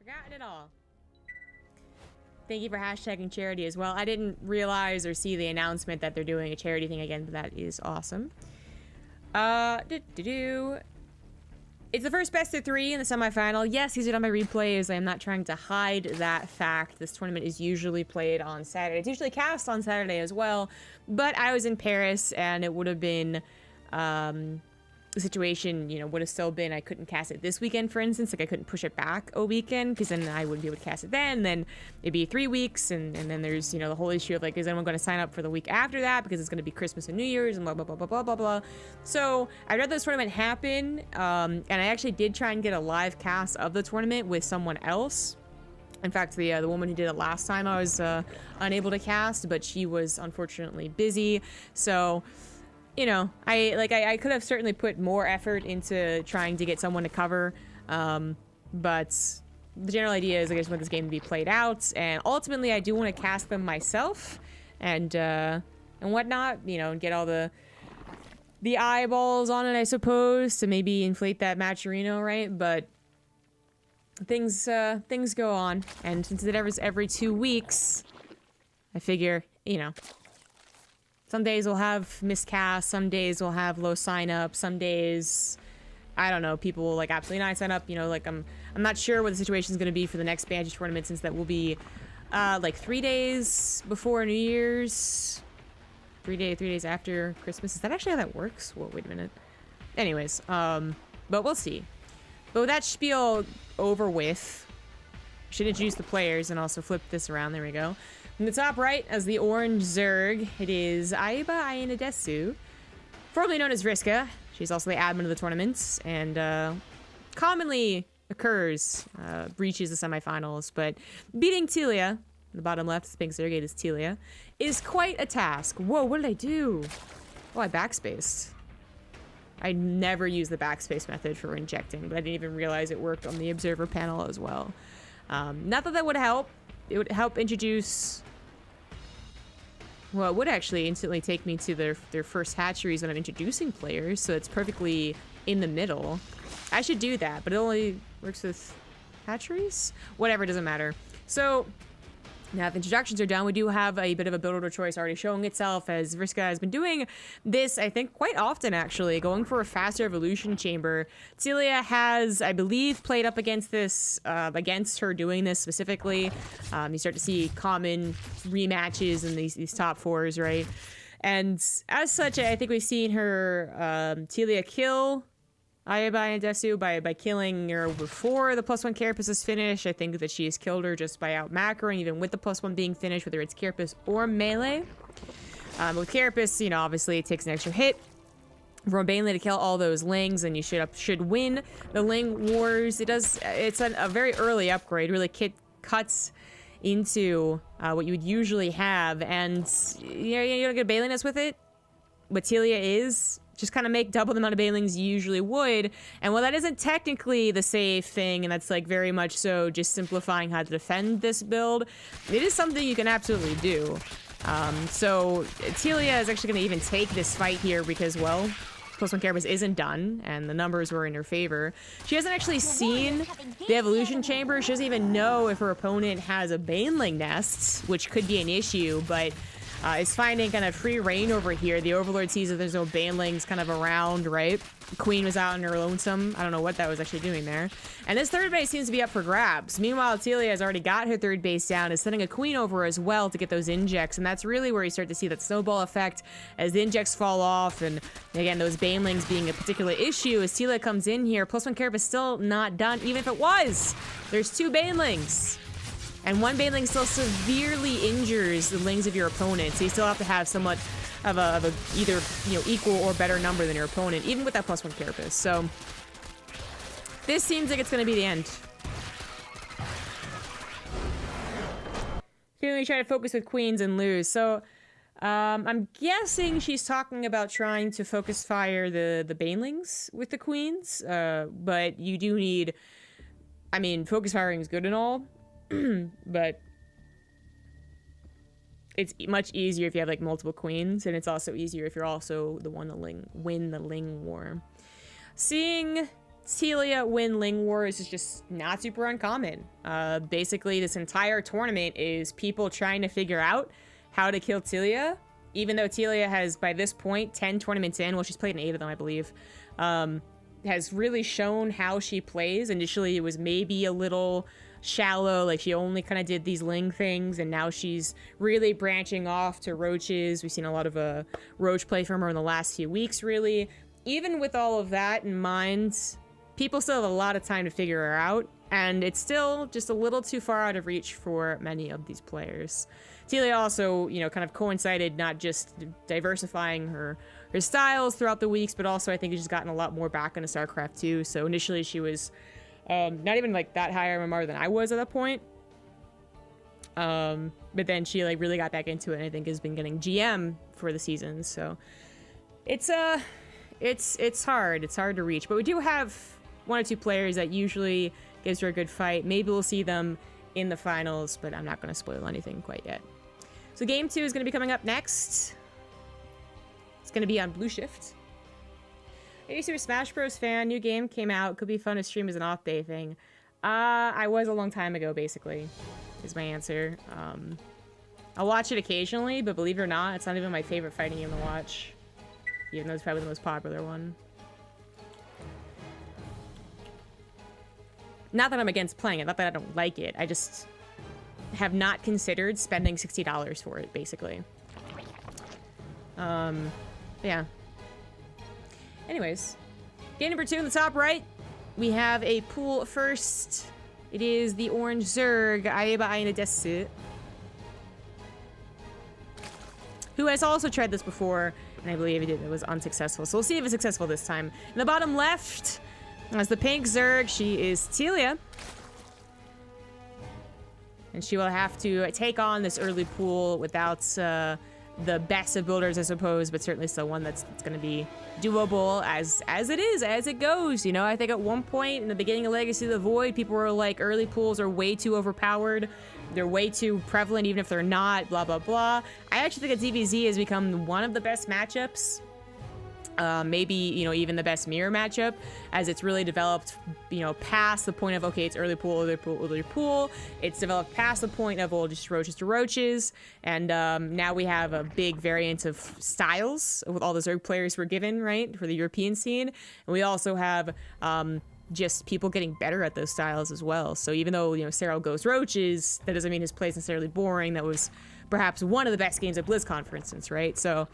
Forgotten it all. Thank you for hashtagging charity as well. I didn't realize or see the announcement that they're doing a charity thing again, but that is awesome. It's the first best of 3 in the semifinal. Yes, these are done by replays. I am not trying to hide that fact. This tournament is usually played on Saturday. It's usually cast on Saturday as well, but I was in Paris and it would have been, the situation, you know, would have still been I couldn't cast it this weekend, for instance. Like, I couldn't push it back a weekend because then I wouldn't be able to cast it then it'd be 3 weeks, and then there's, you know, the whole issue of, like, is anyone going to sign up for the week after that because it's going to be Christmas and New Year's and blah, blah, blah, blah, blah, blah, blah. So I'd rather this tournament happen, and I actually did try and get a live cast of the tournament with someone else. In fact, the woman who did it last time I was unable to cast, but she was unfortunately busy, so... You know, I could have certainly put more effort into trying to get someone to cover, but the general idea is I just want this game to be played out, and ultimately I do want to cast them myself, and whatnot, you know, and get all the eyeballs on it, I suppose, to maybe inflate that Matcherino, right? But things go on, and since it was every 2 weeks, I figure, you know. Some days we'll have miscast, some days we'll have low sign up, some days, I don't know, people will like absolutely not sign up, you know, like I'm not sure what the situation is going to be for the next Banshee tournament, since that will be like 3 days before New Year's, 3 days after Christmas. Is that actually how that works? Whoa, wait a minute. Anyways, but we'll see. But with that spiel over with, I should introduce the players and also flip this around. There we go. In the top right, as the orange Zerg, it is Aiba Ainadesu, formerly known as Vriska. She's also the admin of the tournaments, and commonly occurs, breaches the semifinals, but beating Telia, in the bottom left, the pink Zerg is Telia, is quite a task. Whoa, what did I do? Oh, I backspaced. I never use the backspace method for injecting, but I didn't even realize it worked on the observer panel as well. Not that that would help. It would help introduce... Well, it would actually instantly take me to their first hatcheries when I'm introducing players, so it's perfectly in the middle. I should do that, but it only works with hatcheries? Whatever, doesn't matter. So, now if introductions are done, we do have a bit of a build order choice already showing itself, as Vriska has been doing this, I think, quite often, actually, going for a faster evolution chamber. Celia has, I believe, played up against this, against her doing this specifically. You start to see common rematches in these top 4s, right? And as such, I think we've seen her, Telia kill Ayaba Ainadesu by killing her before the +1 Carapace is finished. I think that she has killed her just by out macroing, even with the +1 being finished, whether it's Carapace or melee. With Carapace, you know, obviously it takes an extra hit from Banshee to kill all those Lings, and you should win the Ling Wars. It's a very early upgrade, really cuts into what you would usually have, and you know, you don't get Baneliness with it. What Telia is, just kind of make double the amount of Banelings you usually would. And while that isn't technically the safe thing, and that's like very much so just simplifying how to defend this build, it is something you can absolutely do. So Telia is actually going to even take this fight here because, well, +1 Carapace isn't done, and the numbers were in her favor. She hasn't actually seen the evolution chamber. She doesn't even know if her opponent has a Baneling nest, which could be an issue, but is finding kind of free reign over here. The Overlord sees that there's no Banelings kind of around, right? Queen was out in her lonesome. I don't know what that was actually doing there. And this third base seems to be up for grabs. Meanwhile, Telia has already got her third base down, is sending a Queen over as well to get those injects, and that's really where you start to see that snowball effect as the injects fall off, and again, those Banelings being a particular issue as Telia comes in here. +1 Carapace still not done, even if it was. There's 2 Banelings. And one Baneling still severely injures the Lings of your opponent, so you still have to have somewhat of a either, you know, equal or better number than your opponent, even with that +1 Carapace. So this seems like it's going to be the end. Clearly try to focus with Queens and lose. So I'm guessing she's talking about trying to focus fire the Banelings with the Queens, but you do need, I mean, focus firing is good and all, but it's much easier if you have like multiple Queens, and it's also easier if you're also the one to win the Ling War. Seeing Celia win Ling Wars is just not super uncommon. Basically, this entire tournament is people trying to figure out how to kill Celia, even though Celia has, by this point, 10 tournaments in, well, she's played in 8 of them, I believe, has really shown how she plays. Initially, it was maybe a little shallow, like she only kind of did these Ling things, and now she's really branching off to Roaches. We've seen a lot of Roach play from her in the last few weeks, really. Even with all of that in mind, people still have a lot of time to figure her out, and it's still just a little too far out of reach for many of these players. Celia also, you know, kind of coincided not just diversifying her styles throughout the weeks, but also I think she's gotten a lot more back into StarCraft too. So initially she was not even like that high MMR than I was at that point. But then she like really got back into it, and I think has been getting GM for the season. So it's hard. It's hard to reach, but we do have 1 or 2 players that usually gives her a good fight. Maybe we'll see them in the finals, but I'm not going to spoil anything quite yet. So game 2 is going to be coming up next. It's going to be on Blue Shift. Are you a Super Smash Bros. Fan? New game came out. Could be fun to stream as an off-day thing. I was a long time ago, basically, is my answer. I'll watch it occasionally, but believe it or not, it's not even my favorite fighting game to watch. Even though it's probably the most popular one. Not that I'm against playing it, not that I don't like it. I just have not considered spending $60 for it, basically. Yeah. Anyways, game number 2 in the top right, we have a pool first. It is the orange Zerg, Aiba Aina Desu, who has also tried this before, and I believe it was unsuccessful. So we'll see if it's successful this time. In the bottom left, as the pink Zerg, she is Celia. And she will have to take on this early pool without the best of builders, I suppose, but certainly still one that's going to be doable as it goes. You know, I think at one point in the beginning of Legacy of the Void, people were like, early pools are way too overpowered. They're way too prevalent, even if they're not, blah, blah, blah. I actually think that DBZ has become one of the best matchups. Maybe, you know, even the best mirror matchup, as it's really developed, you know, past the point of, okay, it's early pool, early pool, early pool. It's developed past the point of, well, just Roaches to Roaches. And now we have a big variant of styles with all the Zerg players we're given, right, for the European scene. And we also have just people getting better at those styles as well. So even though, you know, Cyril goes Roaches, that doesn't mean his play is necessarily boring. That was perhaps one of the best games at BlizzCon, for instance, right? So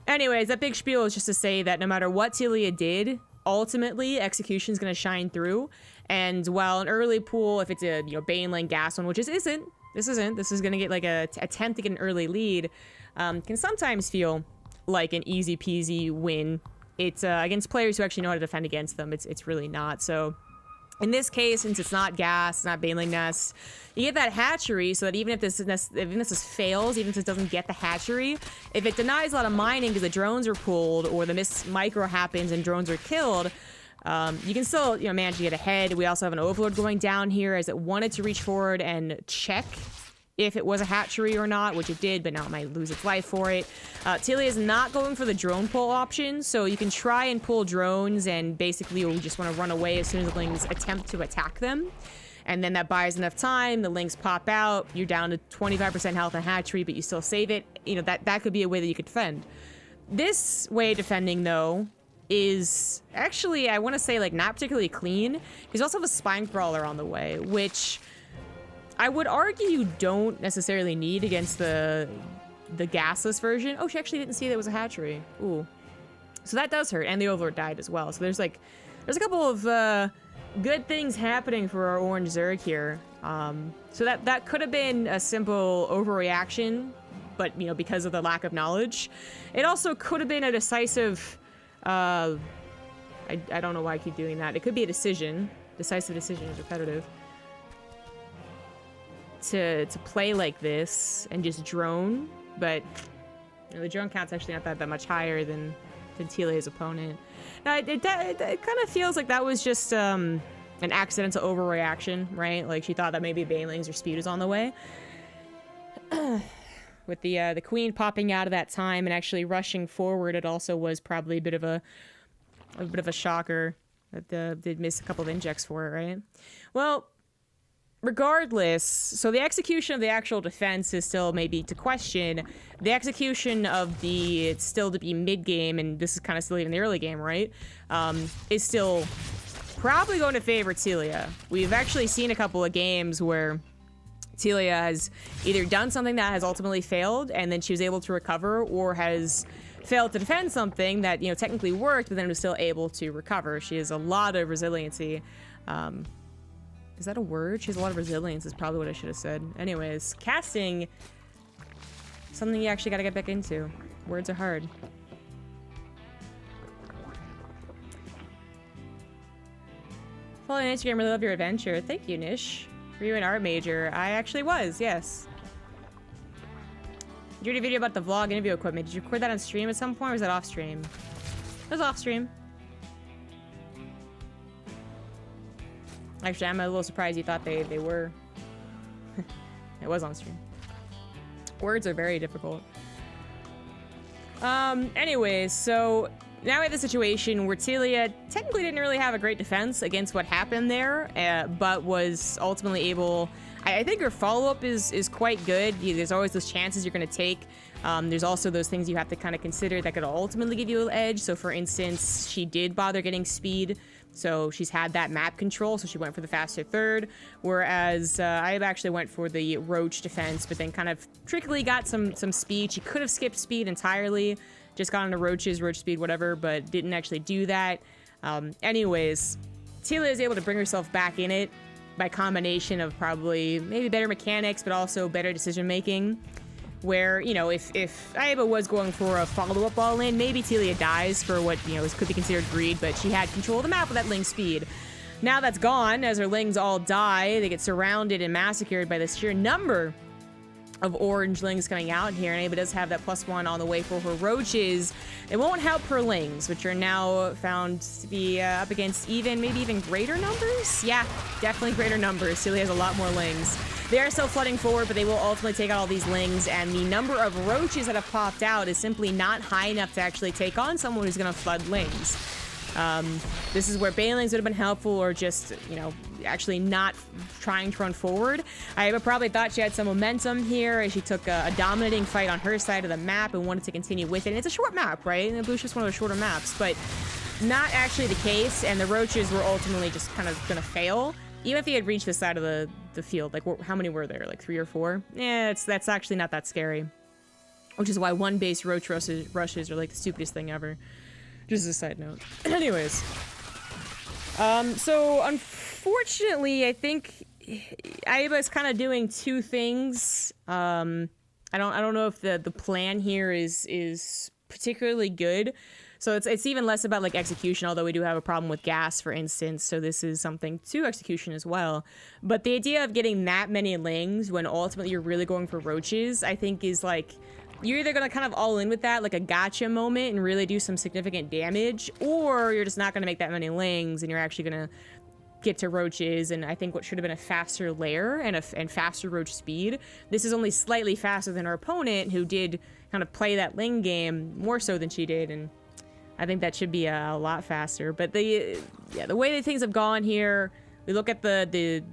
anyways, that big spiel is just to say that no matter what Celia did, ultimately execution is going to shine through. And while an early pool, if it's a, you know, Bane lane gas one, which this is going to get like a attempt to get an early lead, can sometimes feel like an easy peasy win. It's against players who actually know how to defend against them. It's really not. So in this case, since it's not gas, it's not Baneling Nest, you get that hatchery, so that even if this fails, even if this doesn't get the hatchery, if it denies a lot of mining because the drones are pulled or the miss micro happens and drones are killed, you can still, you know, manage to get ahead. We also have an overload going down here as it wanted to reach forward and check if it was a hatchery or not, which it did, but now it might lose its life for it. Celia is not going for the drone pull option, so you can try and pull drones and basically you'll just want to run away as soon as the Lings attempt to attack them. And then that buys enough time, the Lings pop out, you're down to 25% health and hatchery, but you still save it. You know, that could be a way that you could defend. This way of defending, though, is actually, I want to say, like, not particularly clean, because you also have a Spine Crawler on the way, which I would argue you don't necessarily need against the gasless version. Oh, she actually didn't see that it was a hatchery. Ooh. So that does hurt, and the Overlord died as well. So there's a couple of good things happening for our orange Zerg here. So that could have been a simple overreaction, but, you know, because of the lack of knowledge. It also could have been a decisive, I don't know why I keep doing that. It could be a decision. Decisive decision is repetitive. To play like this and just drone, but you know, the drone count's actually not that much higher than Celia's opponent. Now, it kind of feels like that was just an accidental overreaction, right? Like she thought that maybe Banelings or speed was on the way. With the queen popping out of that time and actually rushing forward, it also was probably a bit of a shocker. That did miss a couple of injects for it, right? Well, regardless, so the execution of the actual defense is still maybe to question. The execution of it's still to be mid-game, and this is kind of still even the early game, right? Is still probably going to favor Telia. We've actually seen a couple of games where Telia has either done something that has ultimately failed, and then she was able to recover, or has failed to defend something that, you know, technically worked, but then was still able to recover. She has a lot of resiliency. Is that a word? She has a lot of resilience is probably what I should have said. Anyways, casting, something you actually got to get back into. Words are hard. Follow on Instagram, really love your adventure. Thank you, Nish. Were you an art major? I actually was, yes. Did you do a video about the vlog interview equipment? Did you record that on stream at some point, or was that off stream? It was off stream. Actually, I'm a little surprised you thought they were. It was on stream. Words are very difficult. Anyways, so now we have the situation where Telia technically didn't really have a great defense against what happened there, but was ultimately able. I think her follow-up is quite good. There's always those chances you're going to take. There's also those things you have to kind of consider that could ultimately give you an edge. So, for instance, she did bother getting speed, so she's had that map control, so she went for the faster third, whereas I actually went for the Roach defense, but then kind of trickily got some speed. She could have skipped speed entirely, just got into Roach speed, whatever, but didn't actually do that. Anyways, Telia is able to bring herself back in it by combination of probably maybe better mechanics, but also better decision making. Where, you know, if Aiba was going for a follow-up all in, maybe Telia dies for what, you know, could be considered greed, but she had control of the map with that Ling speed. Now that's gone, as her Lings all die, they get surrounded and massacred by the sheer number of orange Lings coming out here, and Aiba does have that +1 on the way for her Roaches. It won't help her Lings, which are now found to be up against maybe even greater numbers? Yeah, definitely greater numbers. Telia has a lot more Lings. They are still flooding forward, but they will ultimately take out all these Lings, and the number of Roaches that have popped out is simply not high enough to actually take on someone who's going to flood Lings. This is where Banelings would have been helpful, or just, you know, actually not trying to run forward. Aiba probably thought she had some momentum here as she took a dominating fight on her side of the map and wanted to continue with it. And it's a short map, right? And Blue's just one of the shorter maps, but not actually the case, and the Roaches were ultimately just kind of going to fail. Even if he had reached this side of the field, like, how many were there? Like 3 or 4? Yeah, that's actually not that scary. Which is why one base Roach rushes are like the stupidest thing ever. Just as a side note. Anyways. So unfortunately, I think Aiba is kind of doing two things. I don't know if the plan here is particularly good. So it's even less about like execution, although we do have a problem with gas, for instance. So this is something to execution as well. But the idea of getting that many Lings when ultimately you're really going for Roaches, I think is like, you're either going to kind of all in with that, like a gotcha moment, and really do some significant damage, or you're just not going to make that many Lings and you're actually going to get to Roaches. And I think what should have been a faster lair and faster Roach speed, this is only slightly faster than her opponent, who did kind of play that Ling game more so than she did, and I think that should be a lot faster. But the way that things have gone here, we look at the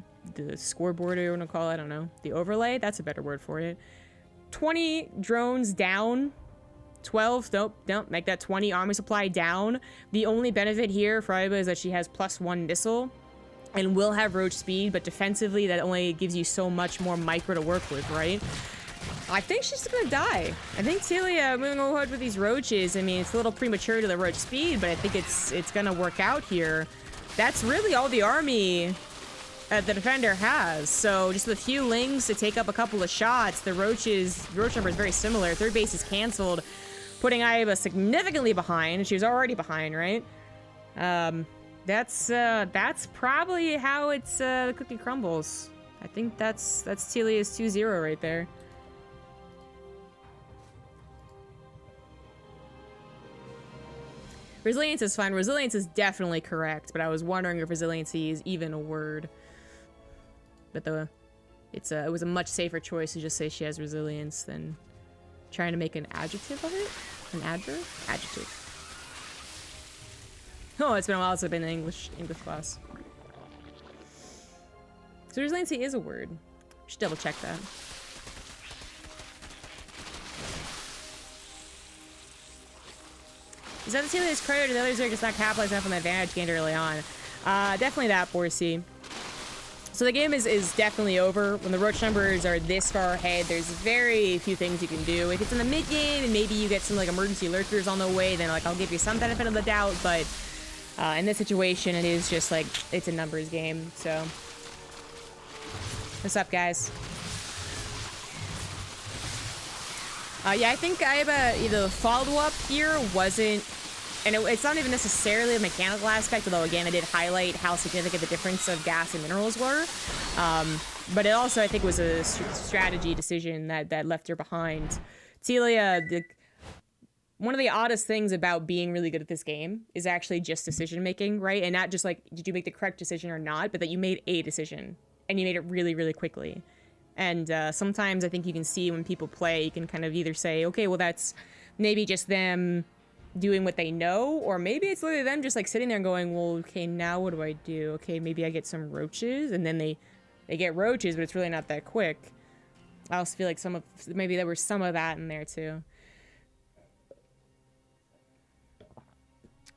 scoreboard, or you want to call it, I don't know, the overlay, that's a better word for it. 20 drones down, 12, don't make that 20 army supply down. The only benefit here for Aiba is that she has +1 missile and will have Roach speed, but defensively that only gives you so much more micro to work with, right? I think she's gonna die. I think Telia moving ahead with these Roaches, I mean, it's a little premature to the Roach speed, but I think it's gonna work out here. That's really all the army the defender has. So just with a few Lings to take up a couple of shots, the Roach number is very similar. Third base is canceled, putting Aiba significantly behind. She was already behind, right? That's probably how the cookie crumbles. I think that's Telia's 2-0 right there. Resilience is fine. Resilience is definitely correct, but I was wondering if resiliency is even a word. But it was a much safer choice to just say she has resilience than trying to make an adjective of it. An adverb? Adjective. Oh, it's been a while since I've been in English class. So resiliency is a word. Should double check that. Is that the team that is credit or the others are just not capitalizing enough on the advantage gained early on? Definitely that, Borsey. So the game is definitely over. When the roach numbers are this far ahead, there's very few things you can do. If it's in the mid game and maybe you get some like emergency lurkers on the way, then like I'll give you some benefit of the doubt. But in this situation, it is just like it's a numbers game. So what's up, guys? Yeah, I think I have the follow-up here wasn't, and it's not even necessarily a mechanical aspect, although again, I did highlight how significant the difference of gas and minerals were. But it also, I think, was a strategy decision that left her behind. Telia, one of the oddest things about being really good at this game is actually just decision making, right? And not just like, did you make the correct decision or not, but that you made a decision and you made it really, really quickly. And sometimes I think you can see when people play, you can kind of either say, okay, well, that's maybe just them doing what they know, or maybe it's literally them just like sitting there and going, well, okay, now what do I do? Okay, maybe I get some roaches, and then they get roaches, but it's really not that quick. I also feel like maybe there was some of that in there too.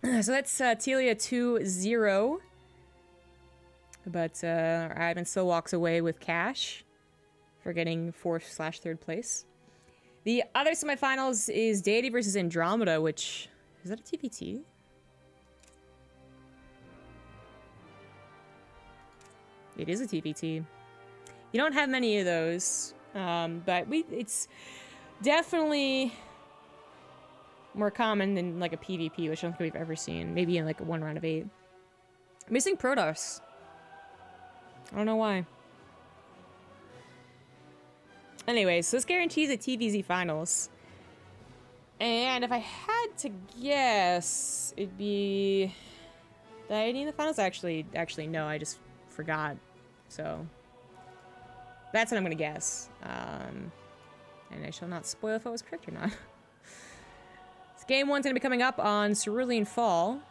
So that's Telia 2-0. But Admin still walks away with cash for getting 4/3rd place. The other semifinals is Deity versus Andromeda, which... Is that a TPT? It is a TPT. You don't have many of those, but it's definitely more common than like a PvP, which I don't think we've ever seen. Maybe in like 1 round of 8. Missing Protoss. I don't know why. Anyways, so this guarantees a TVZ finals. And if I had to guess, it'd be... Did I need the finals? Actually, no, I just forgot. So, that's what I'm gonna guess. And I shall not spoil if I was correct or not. This game 1's gonna be coming up on Cerulean Fall.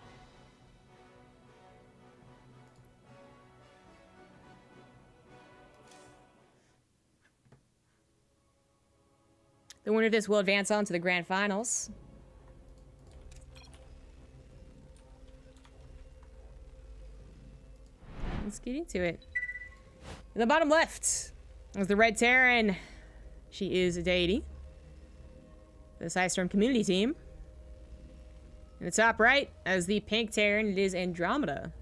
The winner of this will advance on to the grand finals. Let's get into it. In the bottom left is the Red Terran. She is a deity. The Psystorm community team. In the top right, as the Pink Terran, it is Andromeda.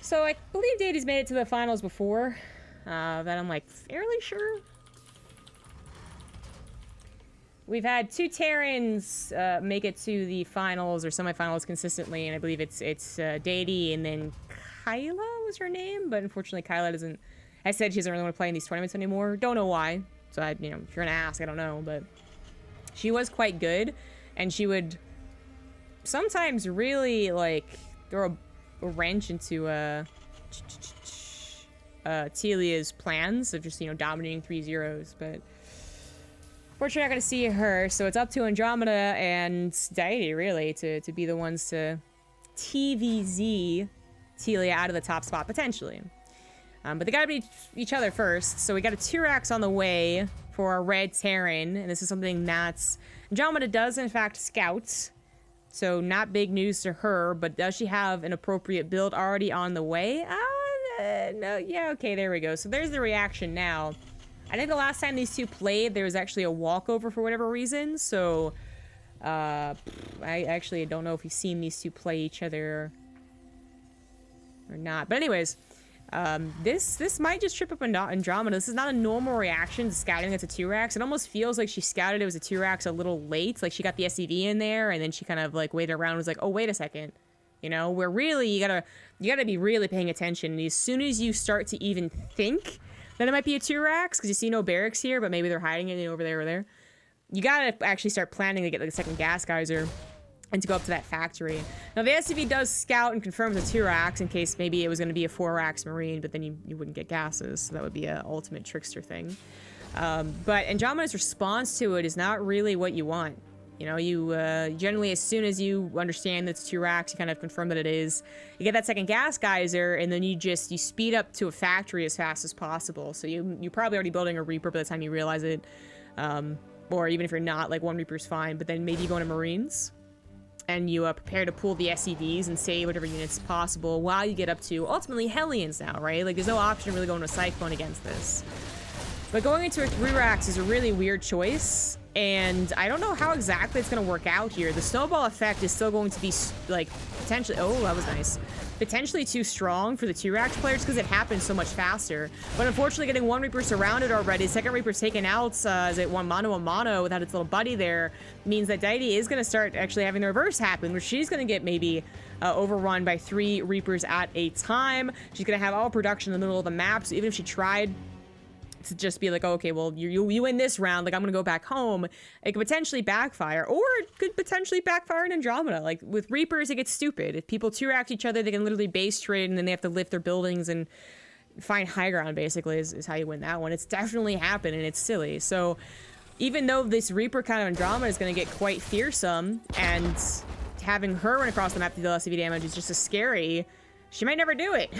So I believe deities made it to the finals before. That I'm like fairly sure. We've had 2 Terrans make it to the finals or semifinals consistently, and I believe it's Deity and then Kyla was her name, but unfortunately Kyla doesn't. I said she doesn't really want to play in these tournaments anymore. Don't know why. So if you're gonna ask, I don't know, but she was quite good, and she would sometimes really like throw a wrench into Telia's plans of just, dominating 3-0s, but unfortunately not going to see her, so it's up to Andromeda and Deity, really, to be the ones to TVZ Telia out of the top spot, potentially. But they got to beat each other first, so we got a Tyrax on the way for our Red Terran, and this is something that Andromeda does, in fact, scout, so not big news to her, but does she have an appropriate build already on the way? No, yeah, okay, there we go. So there's the reaction now. I think the last time these two played, there was actually a walkover for whatever reason, so I actually don't know if we've seen these two play each other or not. But anyways, this might just trip up Andromeda. This is not a normal reaction to scouting against a Tyrax. It almost feels like she scouted it was a Tyrax a little late, like she got the SCV in there, and then she kind of like waited around and was like, oh, wait a second. Where really you gotta be really paying attention. And as soon as you start to even think that it might be a Tyrax, because you see no barracks here, but maybe they're hiding it over there or there, you gotta actually start planning to get like a second gas geyser and to go up to that factory. Now the SCV does scout and confirms a Tyrax in case maybe it was gonna be a 4-rax Marine, but then you wouldn't get gases, so that would be an ultimate trickster thing. But Andromeda's response to it is not really what you want. You know, you generally, as soon as you understand that it's 2 racks, you kind of confirm that it is. You get that second gas geyser, and then you speed up to a factory as fast as possible. So you're probably already building a Reaper by the time you realize it. Or even if you're not, like 1 Reaper's fine. But then maybe you go into Marines, and you prepare to pull the SCVs and save whatever units possible while you get up to, ultimately, Hellions now, right? Like, there's no option to really go into a Cyclone against this. But going into a 3 racks is a really weird choice. And I don't know how exactly it's going to work out here. The snowball effect is still going to be, like, potentially... Oh, that was nice. Potentially too strong for the 2 racks players because it happens so much faster. But unfortunately, getting 1 Reaper surrounded already, second Reaper's taken out as it 1 mono a mono without its little buddy there, means that Deity is going to start actually having the reverse happen, where she's going to get maybe overrun by 3 Reapers at a time. She's going to have all production in the middle of the map, so even if she tried to just be like, oh, okay, well, you win this round, like, I'm gonna go back home, it could potentially backfire, or it could potentially backfire in Andromeda. Like, with Reapers, it gets stupid. If people 2-rack each other, they can literally base trade, and then they have to lift their buildings and find high ground, basically, is how you win that one. It's definitely happened, and it's silly. So, even though this Reaper kind of Andromeda is gonna get quite fearsome, and having her run across the map to deal SCV damage is just as scary, she might never do it.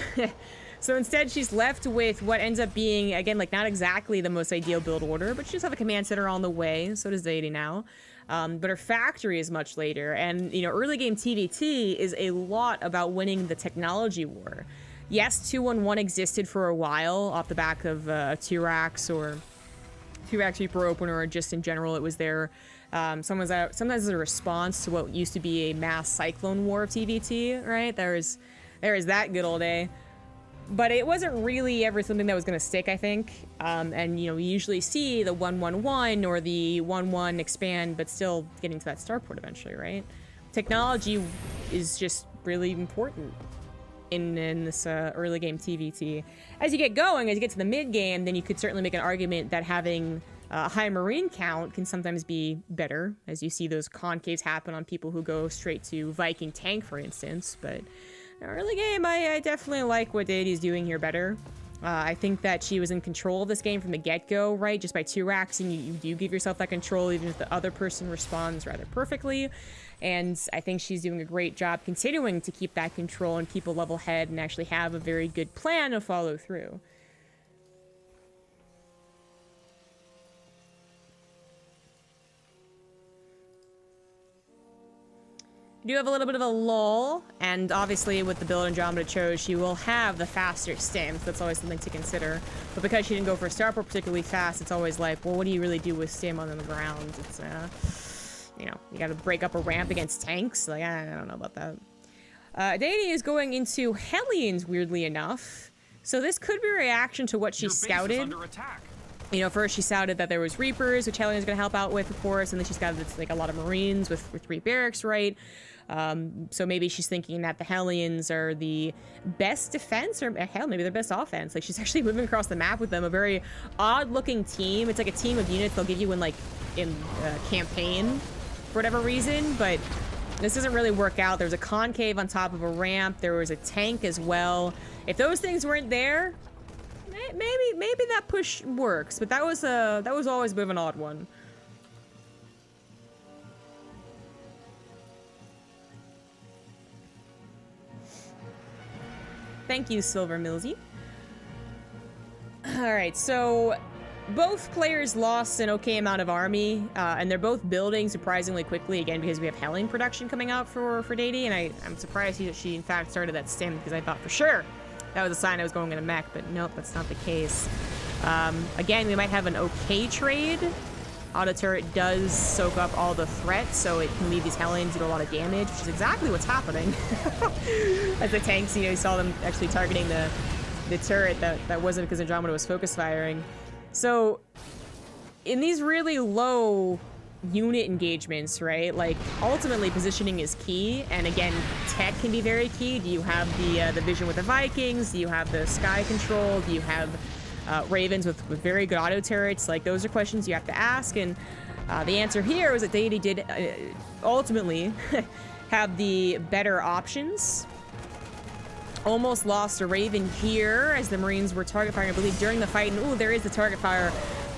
So instead, she's left with what ends up being, again, like, not exactly the most ideal build order, but she does have a command center on the way. So does Deity now. But her factory is much later. And, you know, early game TVT is a lot about winning the technology war. Yes, 2-1-1 existed for a while off the back of 2 racks or 2 racks Reaper opener, or just in general, it was there. Sometimes as a response to what used to be a mass Cyclone war of TVT, right? There is that good old day. But it wasn't really ever something that was going to stick, I think. And, you know, we usually see the 1-1-1 or the 1-1 expand, but still getting to that starport eventually, right? Technology is just really important in this early game TVT. As you get going, as you get to the mid game, then you could certainly make an argument that having a high Marine count can sometimes be better, as you see those concaves happen on people who go straight to Viking tank, for instance. But early game, I definitely like what Deity's doing here better. I think that she was in control of this game from the get-go, right? Just by 2 racks, and you do give yourself that control, even if the other person responds rather perfectly. And I think she's doing a great job continuing to keep that control and keep a level head and actually have a very good plan to follow through. You do have a little bit of a lull, and obviously with the build Andromeda chose, she will have the faster stim, so that's always something to consider. But because she didn't go for a starport particularly fast, it's always like, well, what do you really do with stim on the ground? It's, you know, you gotta break up a ramp against tanks. Like, I don't know about that. Deity is going into Hellions, weirdly enough. So this could be a reaction to what she scouted. Under attack. You know, first she scouted that there was Reapers, which Hellions is gonna help out with, of course, and then she scouted like a lot of Marines with 3 barracks, right? So maybe she's thinking that the Hellions are the best defense, or hell, maybe their best offense. Like, she's actually moving across the map with them, a very odd-looking team. It's like a team of units they'll give you in campaign for whatever reason, but this doesn't really work out. There's a concave on top of a ramp. There was a tank as well. If those things weren't there, maybe that push works. But that was always a bit of an odd one. Thank you, Silver Millsy. Alright, so both players lost an okay amount of army, and they're both building surprisingly quickly, again, because we have Hellion production coming out for Deity, and I'm surprised that she, in fact, started that stim, because I thought for sure that was a sign I was going in a mech, but nope, that's not the case. Again, we might have an okay trade. Auto turret does soak up all the threats, so it can leave these Hellions to do a lot of damage, which is exactly what's happening. As the tanks, you know, you saw them actually targeting the turret that wasn't because Andromeda was focus firing. So, in these really low unit engagements, right, like, ultimately positioning is key, and again, tech can be very key. Do you have the vision with the Vikings? Do you have the sky control? Do you have Ravens with very good auto turrets? Like, those are questions you have to ask, and the answer here was that Deity did ultimately have the better options. Almost lost a Raven here as the Marines were target firing, I believe, during the fight, and ooh, there is the target fire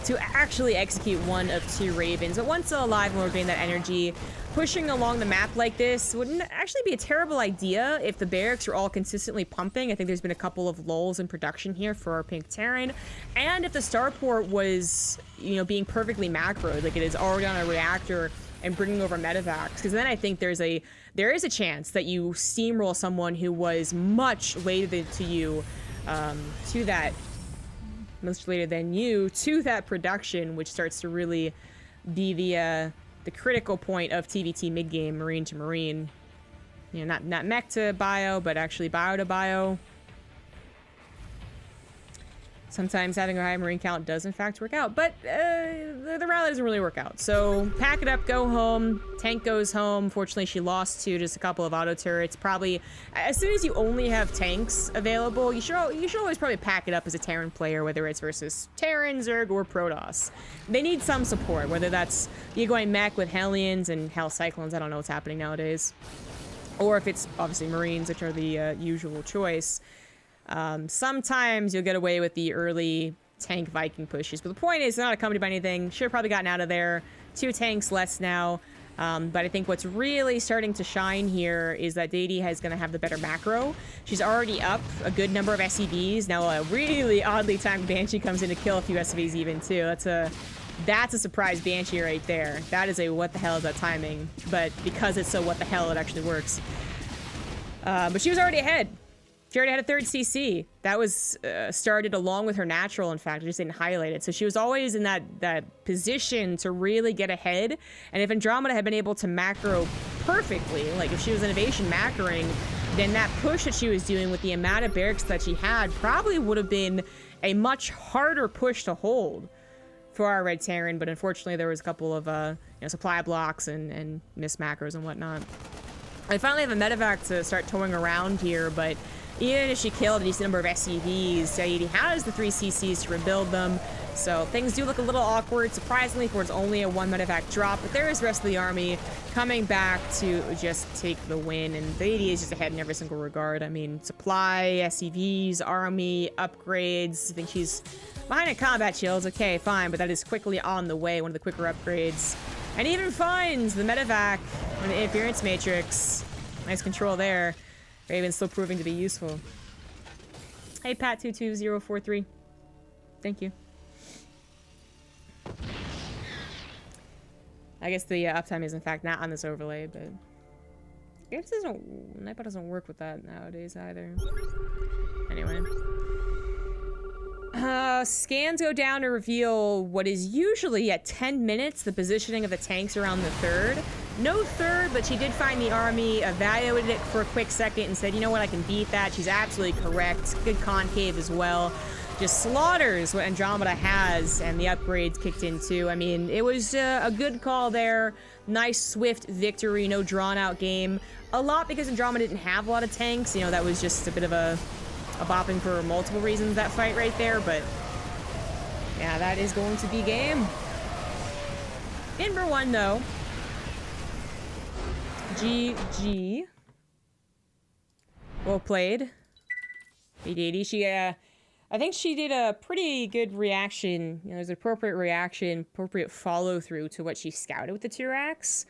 to actually execute one of 2 Ravens. But once still alive and we're getting that energy, pushing along the map like this wouldn't actually be a terrible idea if the barracks are all consistently pumping. I think there's been a couple of lulls in production here for our Pink Terran. And if the starport was, you know, being perfectly macroed, like it is already on a reactor and bringing over medevacs, because then I think there is a chance that you steamroll someone who was much later to you, to that, much later than you, to that production, which starts to really be the critical point of TVT mid-game, Marine to Marine. You know, not mech to bio, but actually bio to bio. Sometimes having a high Marine count does in fact work out, but the rally doesn't really work out. So pack it up, go home. Tank goes home. Fortunately, she lost to just a couple of auto turrets. Probably, as soon as you only have tanks available, you should always probably pack it up as a Terran player, whether it's versus Terran, Zerg, or Protoss. They need some support, whether that's you going mech with Hellions and Hell Cyclones. I don't know what's happening nowadays. Or if it's obviously Marines, which are the usual choice. Sometimes you'll get away with the early tank Viking pushes, but the point is they're not accompanied by anything. Should have probably gotten out of there. 2 tanks less now. But I think what's really starting to shine here is that Deity is going to have the better macro. She's already up a good number of SCVs. Now a really oddly timed Banshee comes in to kill a few SCVs even too. That's a surprise Banshee right there. That is a what the hell is that timing? But because it's so what the hell, it actually works. But she was already ahead. She already had a 3rd CC. That was started along with her natural, in fact. I just didn't highlight it. So she was always in that position to really get ahead. And if Andromeda had been able to macro perfectly, like if she was innovation macroing, then that push that she was doing with the amount of barracks that she had probably would have been a much harder push to hold for our Red Terran. But unfortunately, there was a couple of supply blocks and missed macros and whatnot. I finally have a medevac to start towing around here, but even if she killed a decent number of SCVs, Deity has the 3 CCs to rebuild them, so things do look a little awkward, surprisingly, for it's only a 1 medevac drop, but there is the rest of the army coming back to just take the win, and Deity is just ahead in every single regard. I mean, supply, SCVs, army, upgrades. I think she's behind in combat shields. Okay, fine, but that is quickly on the way, one of the quicker upgrades. And even finds the medevac on the interference matrix. Nice control there. Raven's still proving to be useful. Hey, Pat22043. Thank you. I guess the uptime is in fact not on this overlay, but I guess Nightbot doesn't work with that nowadays either. Anyway. Scans go down to reveal what is usually at 10 minutes the positioning of the tanks around the 3rd. No 3rd, but she did find the army, evaluated it for a quick second and said, you know what, I can beat that. She's absolutely correct. Good concave as well. Just slaughters what Andromeda has, and the upgrades kicked in too. I mean, it was a good call there. Nice, swift victory, no drawn-out game. A lot because Andromeda didn't have a lot of tanks. You know, that was just a bit of a bopping for multiple reasons, that fight right there, but yeah, that is going to be game. Number 1, though. GG. Well played. Deity. She, I think she did a pretty good reaction. You know, there's an appropriate reaction, appropriate follow-through to what she scouted with the 2 racks.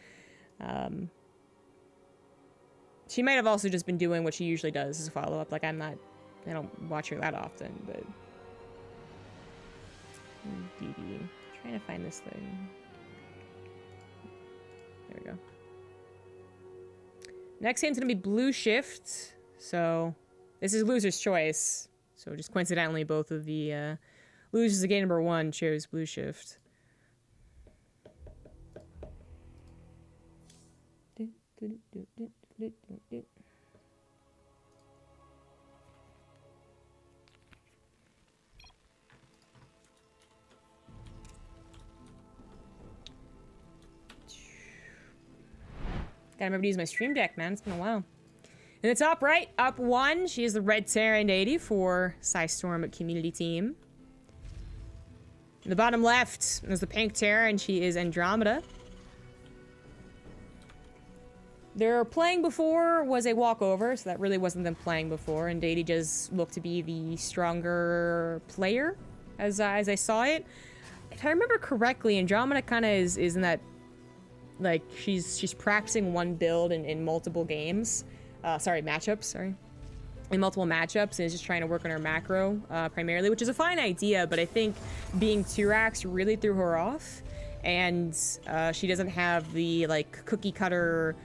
She might have also just been doing what she usually does as a follow-up. Like, I don't watch her that often, but... DD. Trying to find this thing. There we go. Next game's gonna be Blue Shift, so this is loser's choice. So just coincidentally, both of the losers of game number 1 chose Blue Shift. Gotta remember to use my stream deck, man. It's been a while. In the top right, up 1, she is the Red Terran 80 for Psystorm community team. In the bottom left is the Pink Terran, she is Andromeda. Their playing before was a walkover, so that really wasn't them playing before, and Deity does look to be the stronger player, as I saw it. if I remember correctly, Andromeda kind of is in that, like, she's practicing one build in multiple games. Matchups, in multiple matchups, and is just trying to work on her macro primarily, which is a fine idea, but I think being 2 racks really threw her off, and she doesn't have the, like, cookie cutter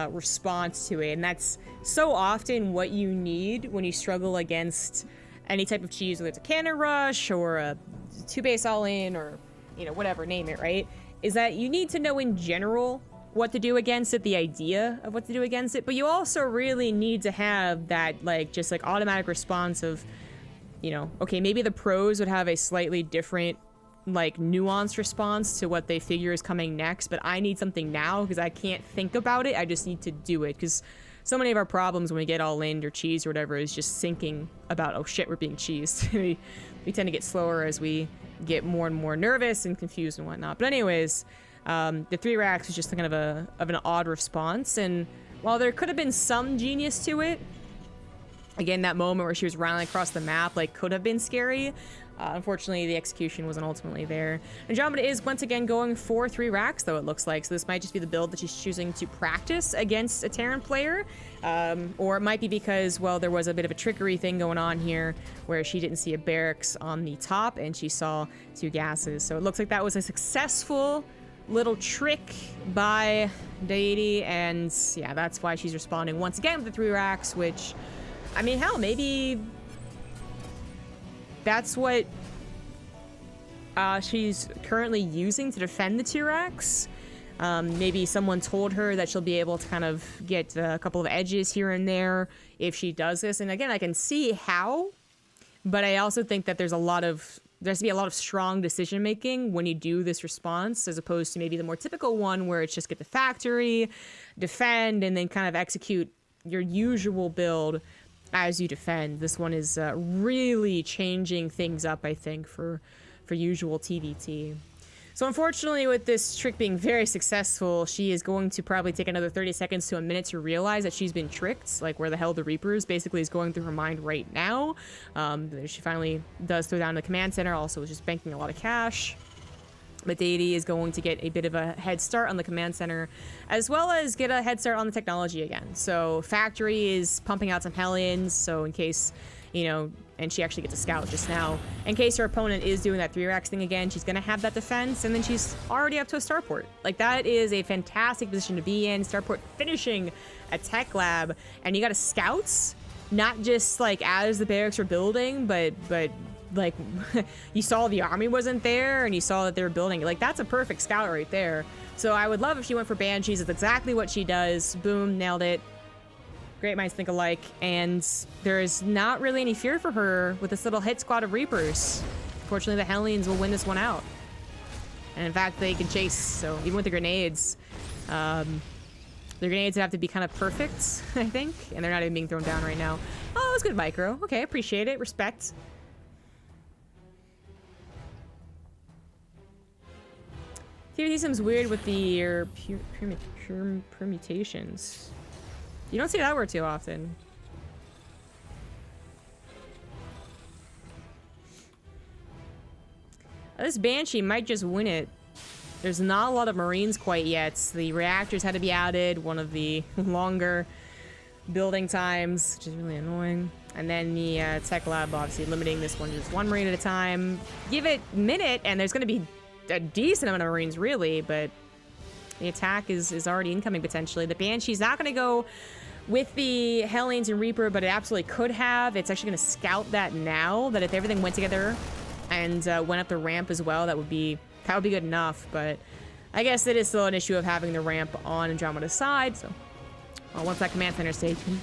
response to it, and that's so often what you need when you struggle against any type of cheese, whether it's a cannon rush or a 2-base all-in or, you know, whatever, name it, right? Is that you need to know in general what to do against it, the idea of what to do against it, but you also really need to have that, like, just, like, automatic response of, you know, okay, maybe the pros would have a slightly different, like, nuanced response to what they figure is coming next, but I need something now because I can't think about it. I just need to do it, because so many of our problems when we get all in or cheese or whatever is just thinking about, oh shit, we're being cheesed. we tend to get slower as we get more and more nervous and confused and whatnot. But anyways, the 3 racks was just kind of an odd response, and while there could have been some genius to it, again, that moment where she was running across the map, like, could have been scary. Unfortunately, the execution wasn't ultimately there. Andromeda is once again going for 3 racks, though, it looks like. So this might just be the build that she's choosing to practice against a Terran player. Or it might be because, well, there was a bit of a trickery thing going on here where she didn't see a barracks on the top and she saw 2 gases. So it looks like that was a successful little trick by Deity, and yeah, that's why she's responding once again with the 3 racks, which, I mean, hell, maybe that's what she's currently using to defend the 2 racks. Maybe someone told her that she'll be able to kind of get a couple of edges here and there if she does this. And again, I can see how, but I also think that there has to be a lot of strong decision making when you do this response, as opposed to maybe the more typical one where it's just get the factory, defend, and then kind of execute your usual build as you defend. This one is really changing things up, I think, for usual TVT. So unfortunately, with this trick being very successful, she is going to probably take another 30 seconds to a minute to realize that she's been tricked. Like, where the hell the Reapers basically is going through her mind right now. She finally does throw down the command center, also is just banking a lot of cash. But Deity is going to get a bit of a head start on the command center, as well as get a head start on the technology again. So Factory is pumping out some Hellions, so in case, you know, and she actually gets a scout just now. In case her opponent is doing that 3 racks thing again, she's going to have that defense, and then she's already up to a starport. Like, that is a fantastic position to be in. Starport finishing a tech lab, and you got a scouts, not just, like, as the barracks are building, but like, you saw the army wasn't there, and you saw that they were building. Like, that's a perfect scout right there. So I would love if she went for Banshees. It's exactly what she does. Boom, nailed it. Great minds think alike. And there's not really any fear for her with this little hit squad of Reapers. Fortunately, the Hellions will win this one out. And in fact, they can chase. So even with the grenades, the grenades have to be kind of perfect, I think. And they're not even being thrown down right now. Oh, it was good micro. Okay, appreciate it. Respect. TVT seems weird with the permutations. You don't see that word too often. This Banshee might just win it. There's not a lot of Marines quite yet. The reactors had to be added, one of the longer building times, which is really annoying. And then the tech lab, obviously limiting this one to just 1 Marine at a time. Give it a minute, and there's going to be a decent amount of Marines, really, but the attack is already incoming, potentially. The Banshee's not going to go with the Hellions and Reaper, but it absolutely could have. It's actually going to scout that now, that if everything went together and went up the ramp as well, that would be good enough. But I guess it is still an issue of having the ramp on Andromeda's side. So once that command center is taken,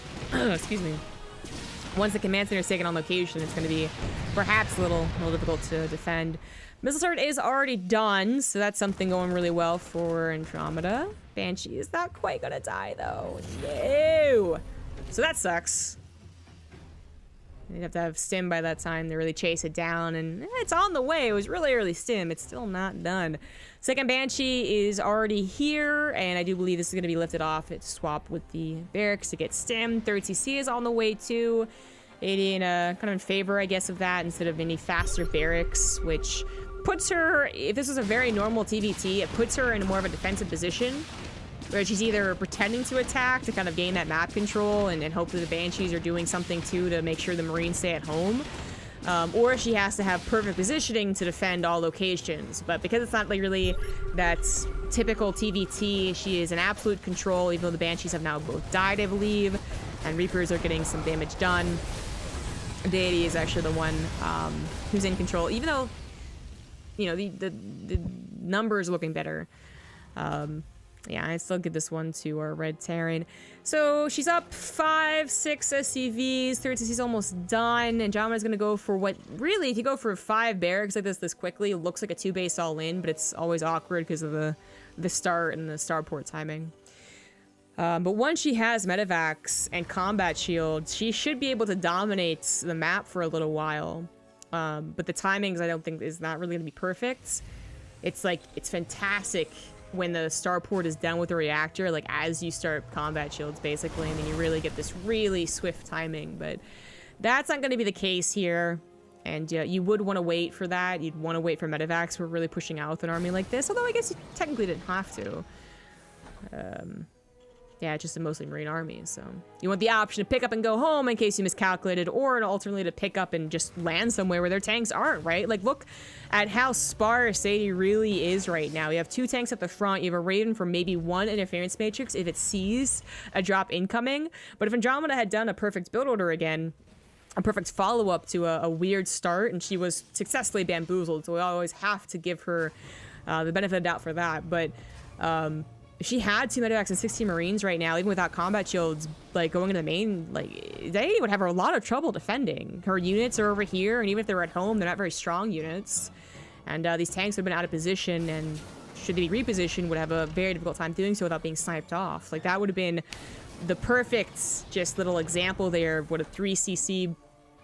excuse me, once the command center is taken on location, it's going to be perhaps a little difficult to defend. Missile start is already done, so that's something going really well for Andromeda. Banshee is not quite gonna die, though. No! So that sucks. You'd have to have stim by that time to really chase it down, and it's on the way. It was really early stim. It's still not done. Second Banshee is already here, and I do believe this is gonna be lifted off. It's swapped with the barracks to get stim. Third CC is on the way, too. Kind of in favor, I guess, of that instead of any faster barracks, which puts her, if this was a very normal TVT, it puts her in more of a defensive position, where she's either pretending to attack to kind of gain that map control and hope that the Banshees are doing something too to make sure the Marines stay at home. Or she has to have perfect positioning to defend all locations. But because it's not like really that typical TVT, she is in absolute control, even though the Banshees have now both died, I believe, and Reapers are getting some damage done. Deity is actually the one who's in control, even though, you know, the numbers are looking better. Yeah, I still give this one to our Red Terran. So she's up 5, 6 SCVs. Third CC's almost done. Andromeda's gonna go for what, really, if you go for 5 barracks like this quickly, it looks like a 2-base all-in, but it's always awkward because of the start and the starport timing. But once she has medevacs and combat shields, she should be able to dominate the map for a little while. But the timings, I don't think, is not really gonna be perfect. It's like, it's fantastic when the starport is done with the reactor, like as you start combat shields, basically, and then you really get this really swift timing. But that's not going to be the case here, and you would want to wait for that. You'd want to wait for medevacs. We're really pushing out with an army like this, although I guess you technically didn't have to. Yeah, it's just a mostly Marine army, so you want the option to pick up and go home in case you miscalculated, or alternately to pick up and just land somewhere where their tanks aren't, right? Like, look at how sparse Sadie really is right now. You have 2 tanks at the front, you have a Raven for maybe 1 interference matrix if it sees a drop incoming, but if Andromeda had done a perfect build order again, a perfect follow-up to a weird start, and she was successfully bamboozled, so we always have to give her the benefit of the doubt for that, but if she had 2 medevacs and 16 Marines right now, even without combat shields, like, going into the main, like, they would have a lot of trouble defending. Her units are over here, and even if they're at home, they're not very strong units. And these tanks have been out of position, and should they be repositioned, would have a very difficult time doing so without being sniped off. Like, that would have been the perfect, just little example there of what a 3cc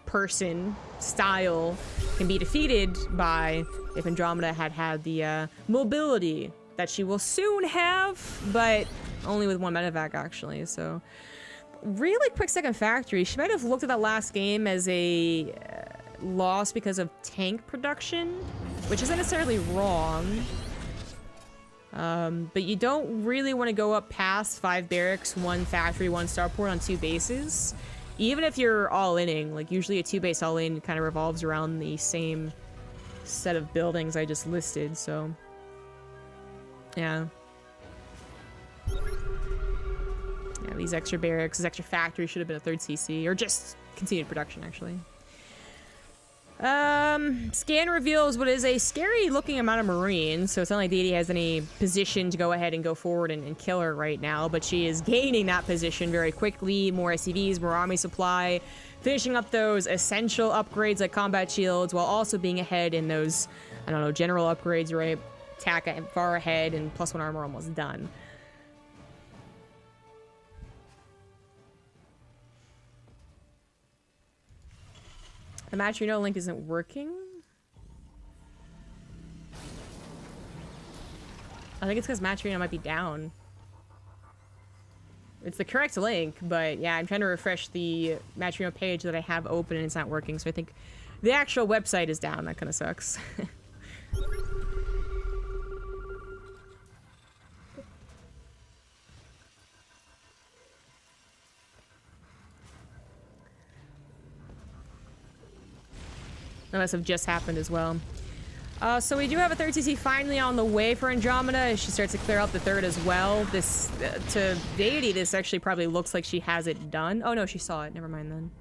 person style can be defeated by if Andromeda had the mobility that she will soon have, but only with 1 medevac, actually. So really quick second factory. She might have looked at that last game as a loss because of tank production, which isn't necessarily wrong. But you don't really want to go up past 5 barracks, 1 factory, 1 starport on 2 bases. Even if you're all-inning, like usually a 2-base all-in kind of revolves around the same set of buildings I just listed, so yeah. Yeah, these extra barracks, this extra factory should have been a 3rd CC, or just continued production, actually. Scan reveals what is a scary looking amount of Marines, so it's not like Deity has any position to go ahead and go forward and kill her right now, but she is gaining that position very quickly. More SCVs, more army supply, finishing up those essential upgrades like combat shields, while also being ahead in those, I don't know, general upgrades, right? Attack far ahead, and +1 armor almost done. The Matrino link isn't working. I think it's because Matrino might be down. It's the correct link, but yeah, I'm trying to refresh the Matrino page that I have open and it's not working, so I think the actual website is down. That kind of sucks. That must have just happened as well. So we do have a 3rd CC finally on the way for Andromeda as she starts to clear out the 3rd as well. This, to Deity, this actually probably looks like she has it done. Oh no, she saw it. Never mind then.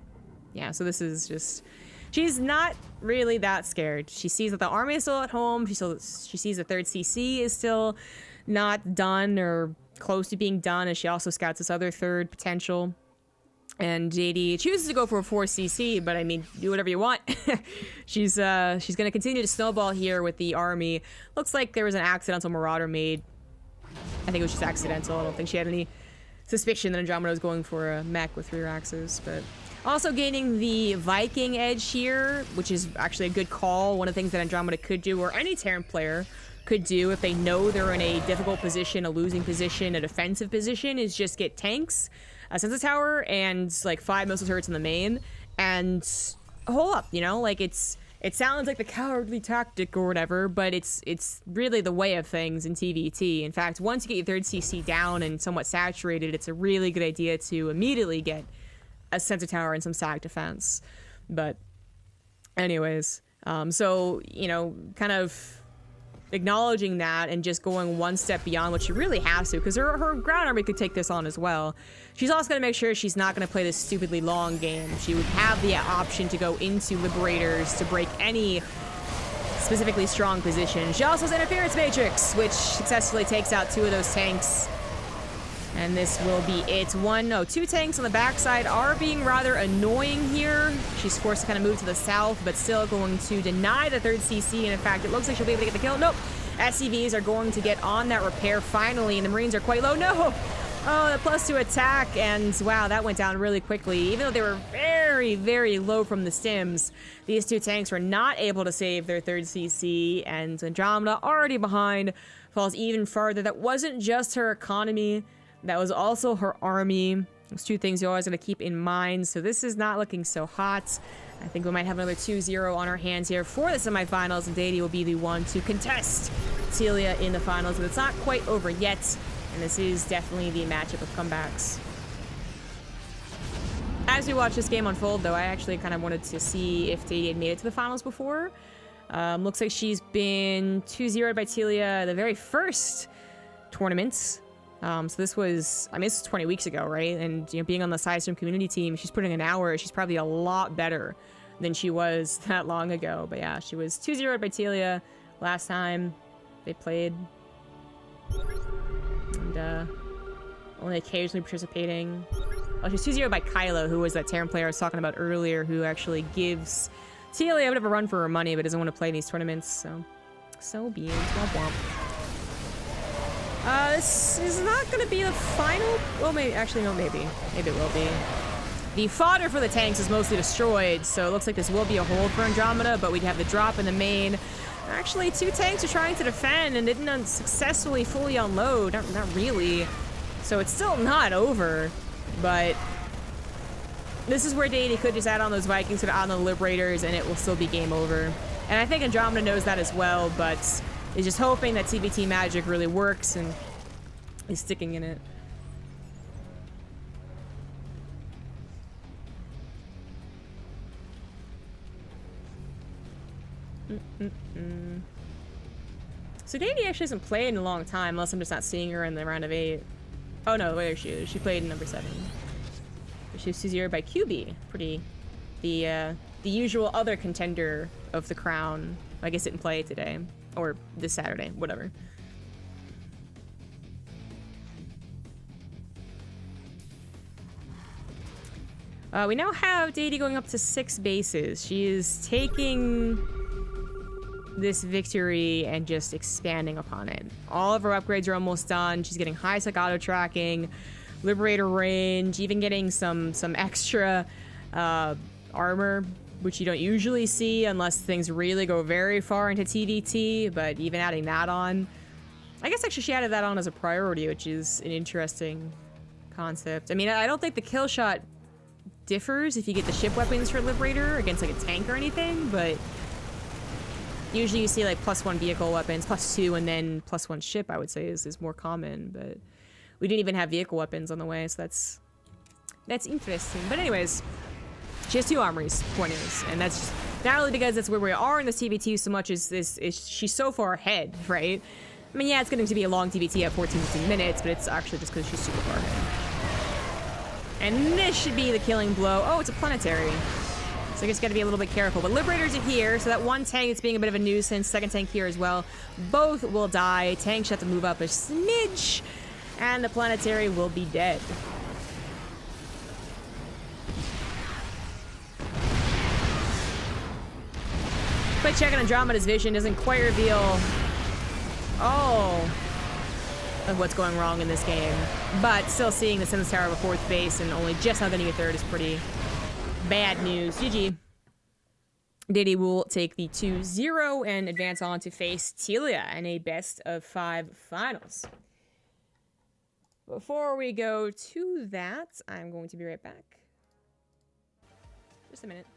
Yeah, so this is just... She's not really that scared. She sees that the army is still at home. She sees the 3rd CC is still not done or close to being done, and she also scouts this other 3rd potential. And JD chooses to go for a 4cc, but I mean, do whatever you want. She's gonna continue to snowball here with the army. Looks like there was an accidental Marauder made. I think it was just accidental. I don't think she had any suspicion that Andromeda was going for a mech with 3 axes, but also gaining the Viking edge here, which is actually a good call. One of the things that Andromeda could do, or any Terran player could do if they know they're in a difficult position, a losing position, a defensive position, is just get tanks, a sensor tower, and like 5 missile turrets in the main, and hole up, you know? Like, it's It sounds like the cowardly tactic or whatever, but it's really the way of things in TVT. In fact, once you get your third CC down and somewhat saturated, it's a really good idea to immediately get a sensor tower and some stack defense. But anyways, so, you know, kind of acknowledging that and just going one step beyond what she really has to, because her ground army could take this on as well. She's also going to make sure she's not going to play this stupidly long game. She would have the option to go into Liberators to break any specifically strong position. She also has Interference Matrix, which successfully takes out 2 of those tanks. And this will be it. 2 tanks on the backside are being rather annoying here. She's forced to kind of move to the south, but still going to deny the third CC. And in fact, it looks like she'll be able to get the kill. Nope. SCVs are going to get on that repair finally, and the Marines are quite low. No! Oh, the +2 attack, and wow, that went down really quickly. Even though they were very, very low from the stims, these 2 tanks were not able to save their third CC, and Andromeda, already behind, falls even farther. That wasn't just her economy. That was also her army. Those 2 things you're always going to keep in mind. So this is not looking so hot. I think we might have another 2-0 on our hands here for the semifinals, and Deity will be the one to contest Celia in the finals, but it's not quite over yet, and this is definitely the matchup of comebacks. As we watch this game unfold, though, I actually kind of wanted to see if Deity had made it to the finals before. Looks like she's been 2-0'd by Celia the very first tournaments. So this was, I mean, this was 20 weeks ago, right? And, you know, being on the Sidestream community team, she's putting an hour. She's probably a lot better than she was that long ago. But yeah, she was 2-0'd by Celia last time they played. And, only occasionally participating. Oh, she's 2-0'd by Kylo, who was that Terran player I was talking about earlier, who actually gives Celia a bit of a run for her money, but doesn't want to play in these tournaments, so be it. Womp womp. This is not going to be the final. Well, maybe. Actually, no, maybe. Maybe it will be. The fodder for the tanks is mostly destroyed, so it looks like this will be a hold for Andromeda, but we'd have the drop in the main. Actually, 2 tanks are trying to defend and didn't successfully fully unload. Not really. So it's still not over, but this is where Deity could just add on those Vikings, could add on the Liberators, and it will still be game over. And I think Andromeda knows that as well, but is just hoping that TVT magic really works and is sticking in it. So Deity actually hasn't played in a long time, unless I'm just not seeing her in the round of 8. Oh no, where is she? She played in number 7. She was 2-0 by QB. Pretty, the usual other contender of the crown. I guess didn't play today. Or this Saturday, whatever. We now have Deity going up to 6 bases. She is taking this victory and just expanding upon it. All of her upgrades are almost done. She's getting high tech auto tracking, Liberator range, even getting some extra armor, which you don't usually see unless things really go very far into TVT, but even adding that on. I guess actually she added that on as a priority, which is an interesting concept. I mean, I don't think the kill shot differs if you get the ship weapons for Liberator against like a tank or anything, but usually you see like +1 vehicle weapons, +2, and then +1 ship, I would say is more common, but we didn't even have vehicle weapons on the way, so that's interesting. But anyways, she has 2 armories, point is, and that's just not only because that's where we are in this TVT so much as she's so far ahead, right? I mean, yeah, it's going to be a long TVT at 14-15 minutes, but it's actually just because she's super far ahead. And this should be the killing blow. Oh, it's a planetary. So I guess you gotta be a little bit careful. But Liberators are here, so that 1 tank is being a bit of a nuisance. 2nd tank here as well. Both will die. Tank should have to move up a smidge. And the planetary will be dead. Quick check on Andromeda's vision doesn't quite reveal of what's going wrong in this game. But still seeing the Sims Tower of a 4th base and only just not getting a 3rd is pretty bad news. GG. Deity will take the 2-0 and advance on to face Celia in a best of 5 finals. Before we go to that, I'm going to be right back. Just a minute.